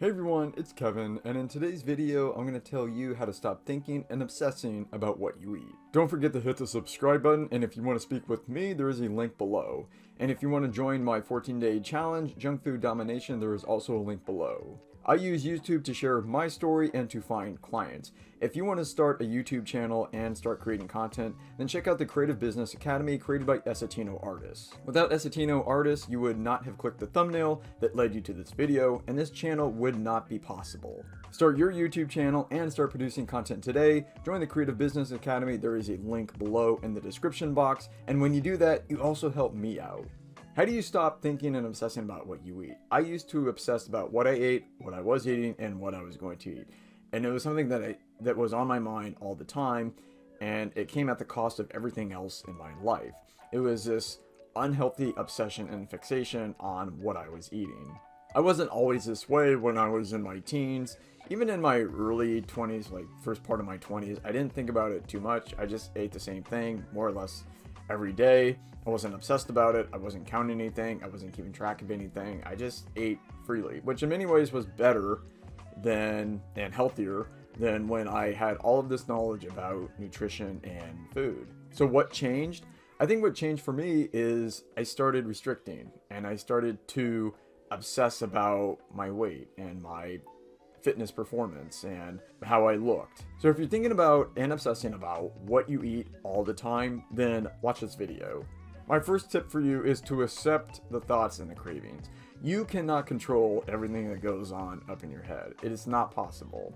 Hey everyone, it's Kevin, and in today's video, I'm going to tell you how to stop thinking and obsessing about what you eat. Don't forget to hit the subscribe button, and if you want to speak with me, there is a link below. And if you want to join my 14-day challenge, Junk Food Domination, there is also a link below. I use YouTube to share my story and to find clients. If you want to start a YouTube channel and start creating content, then check out the Creative Business Academy created by Essetino Artists. Without Essetino Artists, you would not have clicked the thumbnail that led you to this video, and this channel would not be possible. Start your YouTube channel and start producing content today. Join the Creative Business Academy. There is a link below in the description box, and when you do that, you also help me out. How do you stop thinking and obsessing about what you eat? I used to obsess about what I ate, what I was eating, and what I was going to eat. And it was something that was on my mind all the time, and it came at the cost of everything else in my life. It was this unhealthy obsession and fixation on what I was eating. I wasn't always this way when I was in my teens. Even in my early 20s, like first part of my 20s, I didn't think about it too much. I just ate the same thing, more or less, every day. I wasn't obsessed about it. I wasn't counting anything. I wasn't keeping track of anything. I just ate freely, which in many ways was better and healthier than when I had all of this knowledge about nutrition and food. So what changed? I think what changed for me is I started restricting, and I started to obsess about my weight and my fitness performance and how I looked. So if you're thinking about and obsessing about what you eat all the time, then watch this video. My first tip for you is to accept the thoughts and the cravings. You cannot control everything that goes on up in your head. It is not possible.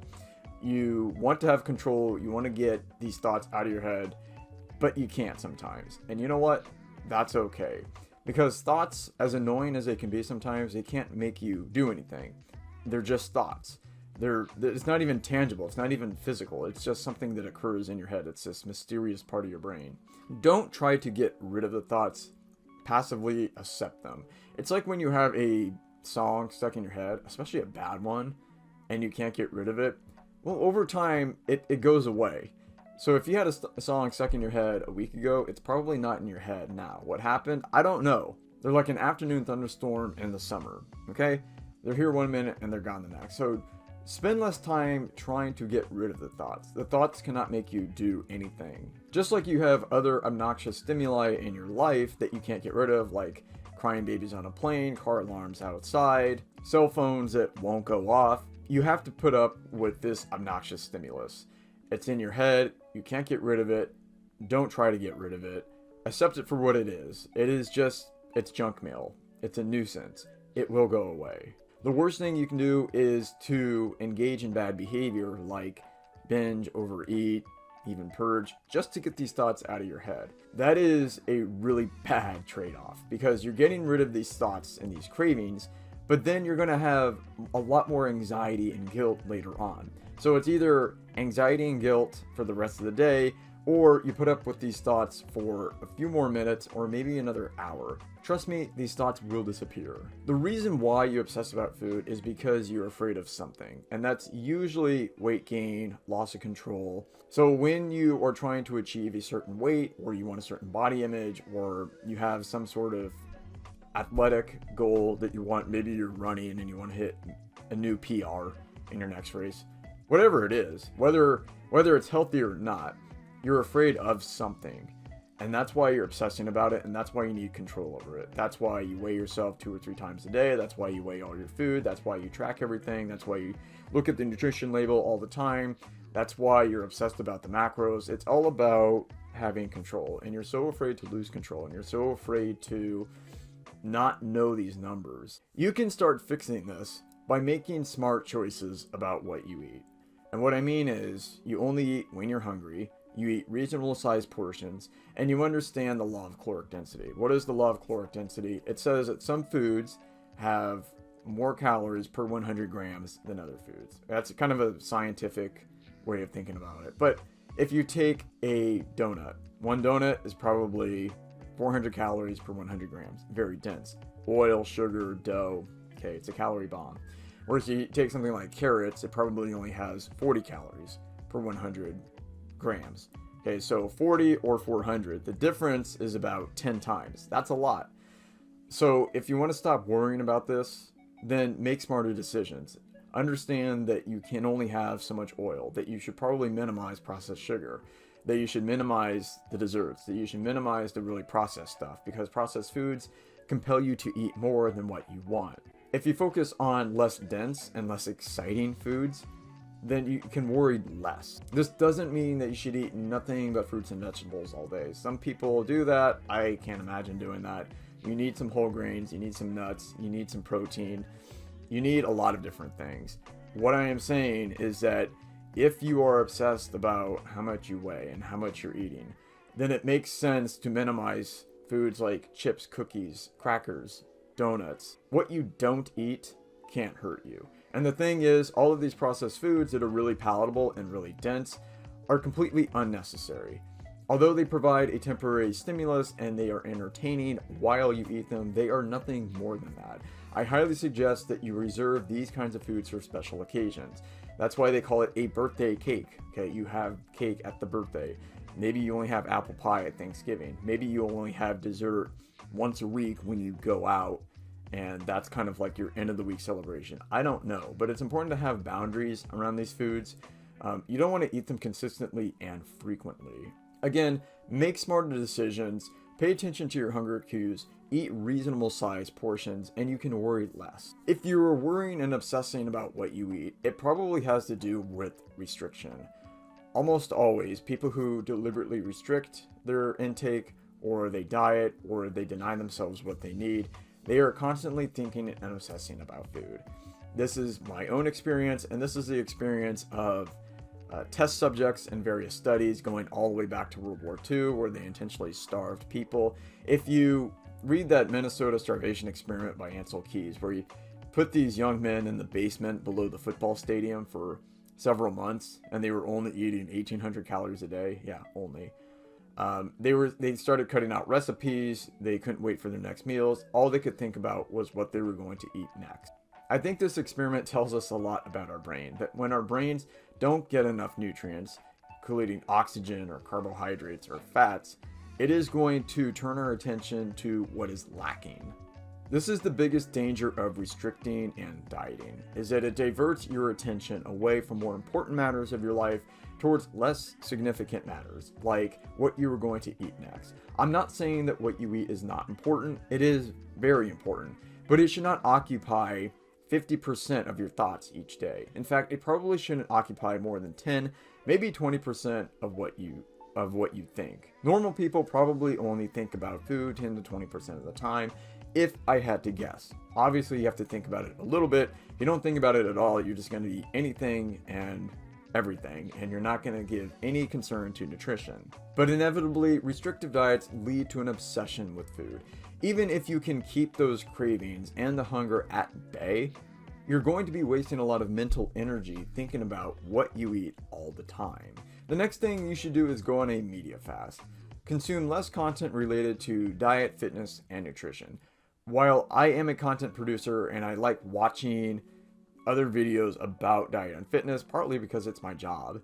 You want to have control, you want to get these thoughts out of your head, but you can't sometimes. And you know what? That's okay. Because thoughts, as annoying as they can be sometimes, they can't make you do anything. They're just thoughts. It's not even tangible. It's not even physical. It's just something that occurs in your head. It's this mysterious part of your brain. Don't try to get rid of the thoughts. Passively accept them. It's like when you have a song stuck in your head, especially a bad one, and you can't get rid of it. Well, over time, it goes away. So if you had a song stuck in your head a week ago, it's probably not in your head now. What happened? I don't know. They're like an afternoon thunderstorm in the summer, okay? They're here 1 minute and they're gone the next. So spend less time trying to get rid of the thoughts. The thoughts cannot make you do anything. Just like you have other obnoxious stimuli in your life that you can't get rid of, like crying babies on a plane, car alarms outside, cell phones that won't go off. You have to put up with this obnoxious stimulus. It's in your head. You can't get rid of it. Don't try to get rid of it. Accept it for what it is. It's junk mail. It's a nuisance. It will go away. The worst thing you can do is to engage in bad behavior like binge, overeat, even purge, just to get these thoughts out of your head. That is a really bad trade-off because you're getting rid of these thoughts and these cravings, but then you're going to have a lot more anxiety and guilt later on. So it's either anxiety and guilt for the rest of the day, or you put up with these thoughts for a few more minutes or maybe another hour. Trust me, these thoughts will disappear. The reason why you obsess about food is because you're afraid of something, and that's usually weight gain, loss of control. So when you are trying to achieve a certain weight, or you want a certain body image, or you have some sort of athletic goal that you want, maybe you're running and you want to hit a new PR in your next race, whatever it is, whether it's healthy or not, you're afraid of something, and that's why you're obsessing about it, and that's why you need control over it. That's why you weigh yourself 2 or 3 times a day. That's why you weigh all your food. That's why you track everything. That's why you look at the nutrition label all the time. That's why you're obsessed about the macros. It's all about having control, and you're so afraid to lose control, and you're so afraid to not know these numbers. You can start fixing this by making smart choices about what you eat. And what I mean is, you only eat when you're hungry. You eat reasonable sized portions, and you understand the law of caloric density. What is the law of caloric density? It says that some foods have more calories per 100 grams than other foods. That's kind of a scientific way of thinking about it. But if you take a donut, one donut is probably 400 calories per 100 grams. Very dense. Oil, sugar, dough. Okay, it's a calorie bomb. Whereas you take something like carrots, it probably only has 40 calories per 100 grams. Okay, so 40 or 400. The difference is about 10 times. That's a lot. So if you want to stop worrying about this, then make smarter decisions. Understand that you can only have so much oil, that you should probably minimize processed sugar, that you should minimize the desserts, that you should minimize the really processed stuff, because processed foods compel you to eat more than what you want. If you focus on less dense and less exciting foods, then you can worry less. This doesn't mean that you should eat nothing but fruits and vegetables all day. Some people do that. I can't imagine doing that. You need some whole grains, you need some nuts, you need some protein, you need a lot of different things. What I am saying is that if you are obsessed about how much you weigh and how much you're eating, then it makes sense to minimize foods like chips, cookies, crackers, donuts. What you don't eat can't hurt you. And the thing is, all of these processed foods that are really palatable and really dense are completely unnecessary. Although they provide a temporary stimulus and they are entertaining while you eat them, they are nothing more than that. I highly suggest that you reserve these kinds of foods for special occasions. That's why they call it a birthday cake. Okay, you have cake at the birthday. Maybe you only have apple pie at Thanksgiving. Maybe you only have dessert once a week when you go out, and that's kind of like your end of the week celebration. I don't know, but it's important to have boundaries around these foods. You don't want to eat them consistently and frequently. Again, make smarter decisions, pay attention to your hunger cues, eat reasonable sized portions, and you can worry less. If you are worrying and obsessing about what you eat, it probably has to do with restriction. Almost always, people who deliberately restrict their intake, or they diet, or they deny themselves what they need, they are constantly thinking and obsessing about food. This is my own experience, and this is the experience of test subjects in various studies going all the way back to World War II, where they intentionally starved people. If you read that Minnesota starvation experiment by Ansel Keys, where you put these young men in the basement below the football stadium for several months, and they were only eating 1,800 calories a day. Yeah, only. They started cutting out recipes. They couldn't wait for their next meals. All they could think about was what they were going to eat next. I think this experiment tells us a lot about our brain, that when our brains don't get enough nutrients, including oxygen or carbohydrates or fats, it is going to turn our attention to what is lacking. This is the biggest danger of restricting and dieting, is that it diverts your attention away from more important matters of your life towards less significant matters, like what you are going to eat next. I'm not saying that what you eat is not important. It is very important, but it should not occupy 50% of your thoughts each day. In fact, it probably shouldn't occupy more than 10, maybe 20% of what you think. Normal people probably only think about food 10 to 20% of the time, if I had to guess. Obviously, you have to think about it a little bit. If you don't think about it at all, you're just going to eat anything and everything, and you're not going to give any concern to nutrition. But inevitably, restrictive diets lead to an obsession with food. Even if you can keep those cravings and the hunger at bay, you're going to be wasting a lot of mental energy thinking about what you eat all the time. The next thing you should do is go on a media fast. Consume less content related to diet, fitness, and nutrition. While I am a content producer and I like watching other videos about diet and fitness, partly because it's my job,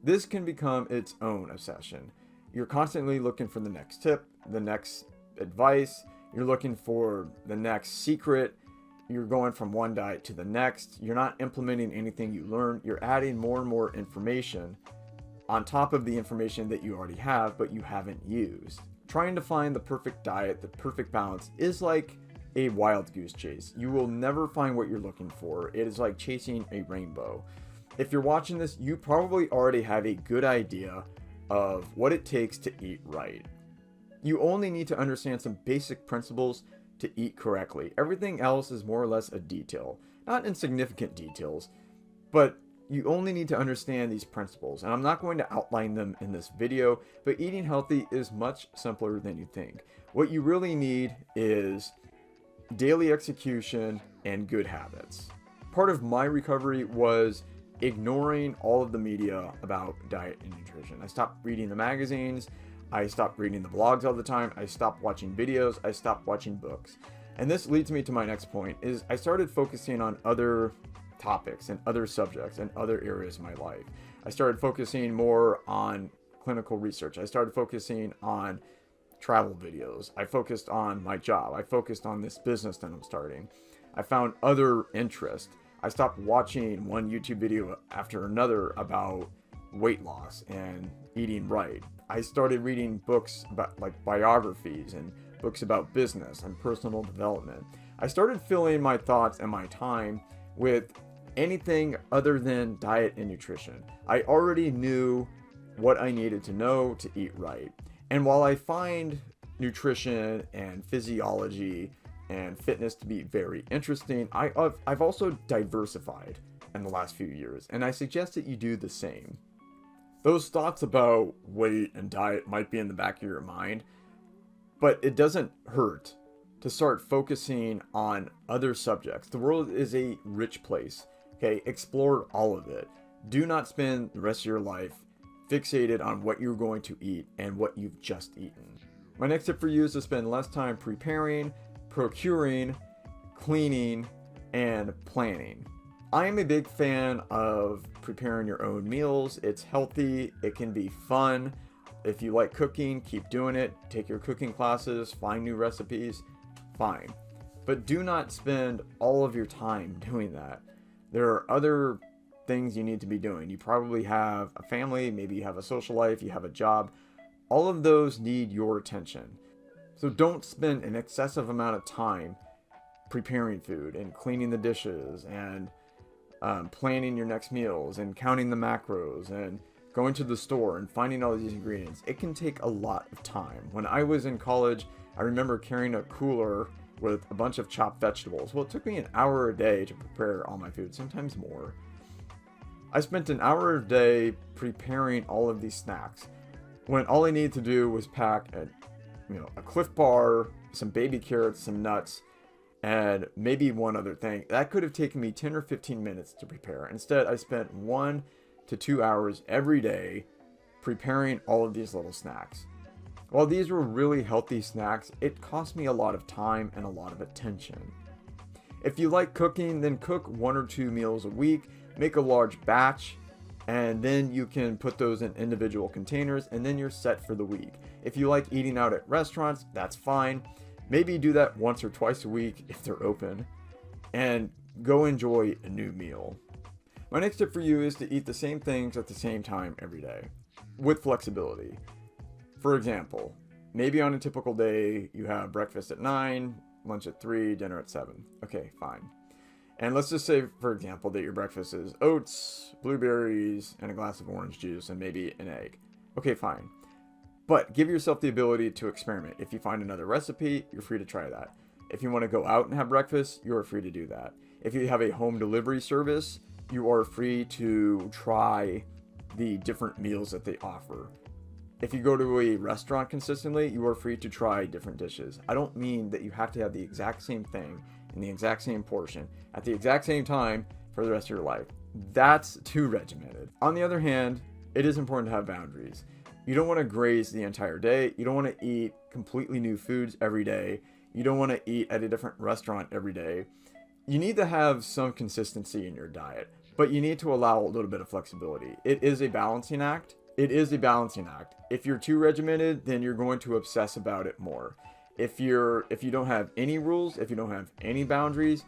this can become its own obsession. You're constantly looking for the next tip, the next advice, you're looking for the next secret, you're going from one diet to the next, you're not implementing anything you learn, you're adding more and more information on top of the information that you already have but you haven't used. Trying to find the perfect diet, the perfect balance, is like a wild goose chase. You will never find what you're looking for. It is like chasing a rainbow. If you're watching this, you probably already have a good idea of what it takes to eat right. You only need to understand some basic principles to eat correctly. Everything else is more or less a detail. Not insignificant details, but you only need to understand these principles. And I'm not going to outline them in this video, but eating healthy is much simpler than you think. What you really need is daily execution and good habits. Part of my recovery was ignoring all of the media about diet and nutrition. I stopped reading the magazines. I stopped reading the blogs all the time. I stopped watching videos. I stopped watching books. And this leads me to my next point, is I started focusing on other topics and other subjects and other areas of my life. I started focusing more on clinical research. I started focusing on travel videos. I focused on my job. I focused on this business that I'm starting. I found other interests. I stopped watching one YouTube video after another about weight loss and eating right. I started reading books about like biographies and books about business and personal development. I started filling my thoughts and my time with anything other than diet and nutrition. I already knew what I needed to know to eat right. And while I find nutrition and physiology and fitness to be very interesting, I've also diversified in the last few years, and I suggest that you do the same. Those thoughts about weight and diet might be in the back of your mind, but it doesn't hurt to start focusing on other subjects. The world is a rich place. Okay, explore all of it. Do not spend the rest of your life fixated on what you're going to eat and what you've just eaten. My next tip for you is to spend less time preparing, procuring, cleaning, and planning. I am a big fan of preparing your own meals. It's healthy, it can be fun. If you like cooking, keep doing it. Take your cooking classes, find new recipes, fine. But do not spend all of your time doing that. There are other things you need to be doing. You probably have a family, maybe you have a social life, you have a job. All of those need your attention. So don't spend an excessive amount of time preparing food and cleaning the dishes and planning your next meals and counting the macros and going to the store and finding all these ingredients. It can take a lot of time. When I was in college, I remember carrying a cooler with a bunch of chopped vegetables. Well, it took me an hour a day to prepare all my food, sometimes more. I spent an hour a day preparing all of these snacks when all I needed to do was pack a Cliff Bar, some baby carrots, some nuts, and maybe one other thing. That could have taken me 10 or 15 minutes to prepare. Instead, I spent 1 to 2 hours every day preparing all of these little snacks. While these were really healthy snacks, it cost me a lot of time and a lot of attention. If you like cooking, then cook 1 or 2 meals a week, make a large batch, and then you can put those in individual containers, and then you're set for the week. If you like eating out at restaurants, that's fine. Maybe do that once or twice a week if they're open, and go enjoy a new meal. My next tip for you is to eat the same things at the same time every day, with flexibility. For example, maybe on a typical day, you have breakfast at 9, lunch at 3, dinner at 7. Okay, fine. And let's just say, for example, that your breakfast is oats, blueberries, and a glass of orange juice, and maybe an egg. Okay, fine. But give yourself the ability to experiment. If you find another recipe, you're free to try that. If you want to go out and have breakfast, you're free to do that. If you have a home delivery service, you are free to try the different meals that they offer. If you go to a restaurant consistently, you are free to try different dishes. I don't mean that you have to have the exact same thing in the exact same portion at the exact same time for the rest of your life. That's too regimented. On the other hand, it is important to have boundaries. You don't want to graze the entire day. You don't want to eat completely new foods every day. You don't want to eat at a different restaurant every day. You need to have some consistency in your diet, but you need to allow a little bit of flexibility. It is a balancing act. It is a balancing act. If you're too regimented, then you're going to obsess about it more. If you don't have any rules, if you don't have any boundaries,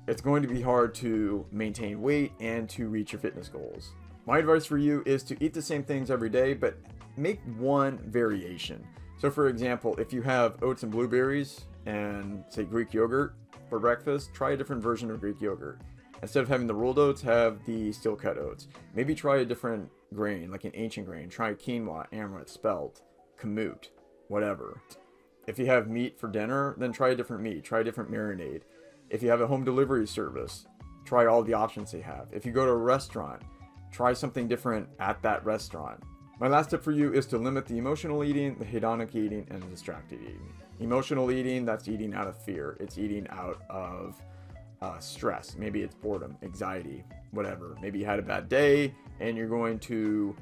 it's going to be hard to maintain weight and to reach your fitness goals. My advice for you is to eat the same things every day, but make one variation. So for example, if you have oats and blueberries and say Greek yogurt for breakfast, try a different version of Greek yogurt. Instead of having the rolled oats, have the steel cut oats. Maybe try a different grain, like an ancient grain. Try quinoa, amaranth, spelt, kamut, whatever. If you have meat for dinner, then try a different meat. Try a different marinade. If you have a home delivery service, try all the options they have. If you go to a restaurant, try something different at that restaurant. My last tip for you is to limit the emotional eating, the hedonic eating, and the distracted eating. Emotional eating, that's eating out of fear. It's eating out of stress. Maybe it's boredom, anxiety, whatever. Maybe you had a bad day and you're going to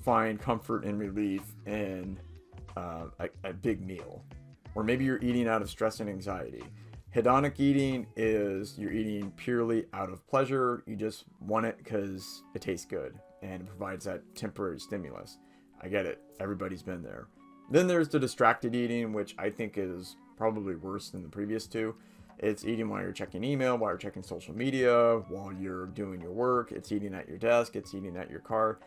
find comfort and relief in a big meal. Or maybe you're eating out of stress and anxiety. Hedonic eating is you're eating purely out of pleasure. You just want it because it tastes good and it provides that temporary stimulus. I get it. Everybody's been there. Then there's the distracted eating, which I think is probably worse than the previous two. It's eating while you're checking email, while you're checking social media, while you're doing your work. It's eating at your desk. It's eating at your car.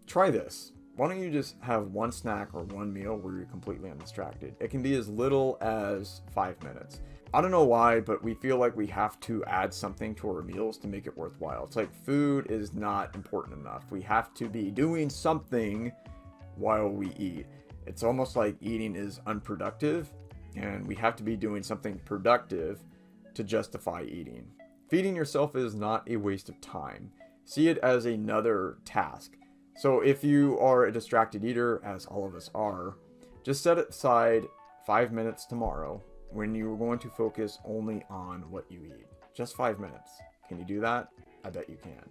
Try this. Why don't you just have one snack or one meal where you're completely undistracted? It can be as little as 5 minutes. I don't know why, but we feel like we have to add something to our meals to make it worthwhile. It's like food is not important enough. We have to be doing something while we eat. It's almost like eating is unproductive, and we have to be doing something productive to justify eating. Feeding yourself is not a waste of time. See it as another task. So if you are a distracted eater, as all of us are, just set aside 5 minutes tomorrow when you're going to focus only on what you eat. Just 5 minutes. Can you do that? I bet you can.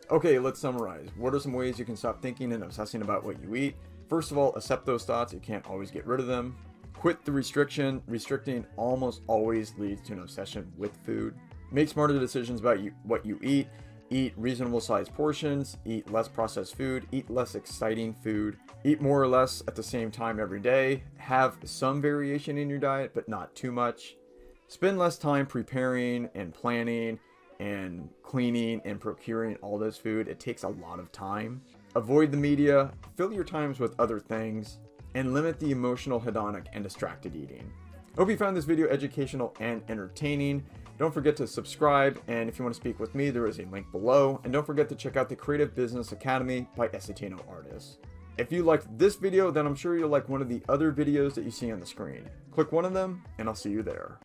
Okay, let's summarize. What are some ways you can stop thinking and obsessing about what you eat? First of all, accept those thoughts. You can't always get rid of them. Quit the restriction. Restricting almost always leads to an obsession with food. Make smarter decisions about what you eat. Eat reasonable sized portions, eat less processed food, eat less exciting food, eat more or less at the same time every day, have some variation in your diet, but not too much. Spend less time preparing and planning and cleaning and procuring all this food. It takes a lot of time. Avoid the media, fill your times with other things, and limit the emotional, hedonic, and distracted eating. Hope you found this video educational and entertaining. Don't forget to subscribe, and if you want to speak with me, there is a link below. And don't forget to check out the Creative Business Academy by Essetino Artists. If you liked this video, then I'm sure you'll like one of the other videos that you see on the screen. Click one of them, and I'll see you there.